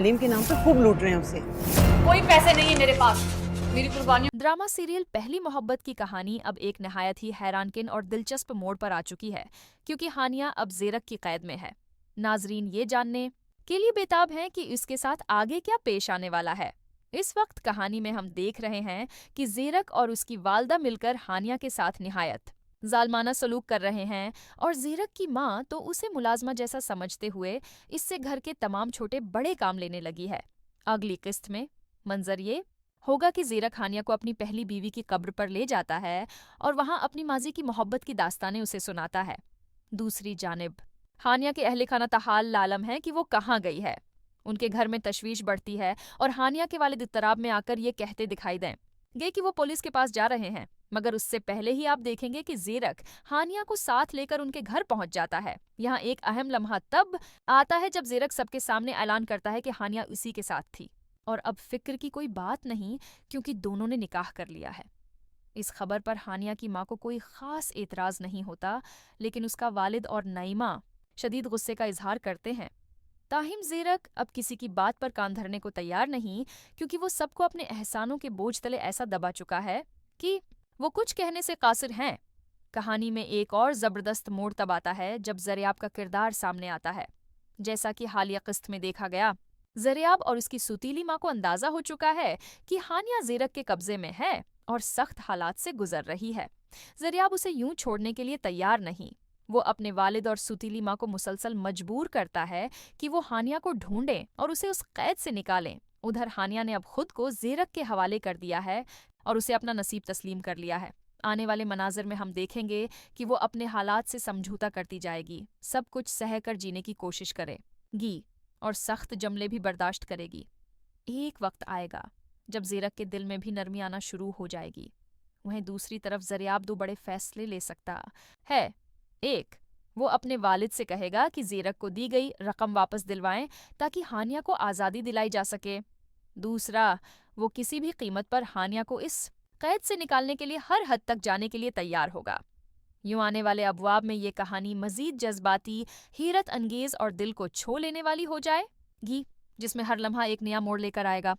تعلیم کے نام پہ خوب لوٹ رہے ہیں اسے. کوئی پیسے نہیں ہے میرے پاس، میری قربانیوں. ڈرامہ سیریل پہلی محبت کی کہانی اب ایک نہایت ہی حیران کن اور دلچسپ موڑ پر آ چکی ہے، کیونکہ ہانیہ اب زیرک کی قید میں ہے۔ ناظرین یہ جاننے کے لیے بےتاب ہیں کہ اس کے ساتھ آگے کیا پیش آنے والا ہے۔ اس وقت کہانی میں ہم دیکھ رہے ہیں کہ زیرک اور اس کی والدہ مل کر ہانیہ کے ساتھ نہایت ظالمانہ سلوک کر رہے ہیں، اور زیرک کی ماں تو اسے ملازمہ جیسا سمجھتے ہوئے اس سے گھر کے تمام چھوٹے بڑے کام لینے لگی ہے۔ اگلی قسط میں منظر یہ ہوگا کہ زیرک ہانیہ کو اپنی پہلی بیوی کی قبر پر لے جاتا ہے اور وہاں اپنی ماضی کی محبت کی داستانیں اسے سناتا ہے۔ دوسری جانب ہانیہ کے اہل خانہ تحال لعلم ہے کہ وہ کہاں گئی ہے۔ ان کے گھر میں تشویش بڑھتی ہے اور ہانیہ کے والد اضطراب میں آ کر یہ کہتے دکھائی دیں گے کہ وہ پولیس کے پاس جا رہے ہیں، مگر اس سے پہلے ہی آپ دیکھیں گے کہ زیرک ہانیہ کو ساتھ لے کر ان کے گھر پہنچ جاتا ہے۔ یہاں ایک اہم لمحہ تب آتا ہے جب زیرک سب کے سامنے اعلان کرتا ہے کہ ہانیہ اسی کے ساتھ تھی، اور اب فکر کی کوئی بات نہیں کیونکہ دونوں نے نکاح کر لیا ہے۔ اس خبر پر ہانیہ کی ماں کو کوئی خاص اعتراض نہیں ہوتا، لیکن اس کا والد اور نعیمہ شدید غصے کا اظہار کرتے ہیں۔ تاہم زیرک اب کسی کی بات پر کان دھرنے کو تیار نہیں، کیونکہ وہ سب کو اپنے احسانوں کے بوجھ تلے ایسا دبا چکا ہے کہ وہ کچھ کہنے سے قاصر ہیں۔ کہانی میں ایک اور زبردست موڑ تب آتا ہے جب زریاب کا کردار سامنے آتا ہے۔ جیسا کہ حالیہ قسط میں دیکھا گیا، زریاب اور اس کی ستیلی ماں کو اندازہ ہو چکا ہے کہ ہانیہ زیرک کے قبضے میں ہے اور سخت حالات سے گزر رہی ہے۔ زریاب اسے یوں چھوڑنے کے لیے تیار نہیں۔ وہ اپنے والد اور ستیلی ماں کو مسلسل مجبور کرتا ہے کہ وہ ہانیہ کو ڈھونڈیں اور اسے اس قید سے نکالیں۔ ادھر ہانیہ نے اب خود کو زیرک کے حوالے کر دیا ہے اور اسے اپنا نصیب تسلیم کر لیا ہے۔ آنے والے مناظر میں ہم دیکھیں گے کہ وہ اپنے حالات سے سمجھوتا کرتی جائے گی، سب کچھ سہہ کر جینے کی کوشش کرے گی اور سخت جملے بھی برداشت کرے گی۔ ایک وقت آئے گا جب زیرک کے دل میں بھی نرمی آنا شروع ہو جائے گی۔ وہیں دوسری طرف زریاب دو بڑے فیصلے لے سکتا ہے۔ ایک، وہ اپنے والد سے کہے گا کہ زیرک کو دی گئی رقم واپس دلوائیں تاکہ ہانیہ کو آزادی دلائی جا سکے۔ دوسرا، وہ کسی بھی قیمت پر ہانیہ کو اس قید سے نکالنے کے لیے ہر حد تک جانے کے لیے تیار ہوگا۔ یوں آنے والے ابواب میں یہ کہانی مزید جذباتی، حیرت انگیز اور دل کو چھو لینے والی ہو جائے گی، جس میں ہر لمحہ ایک نیا موڑ لے کر آئے گا۔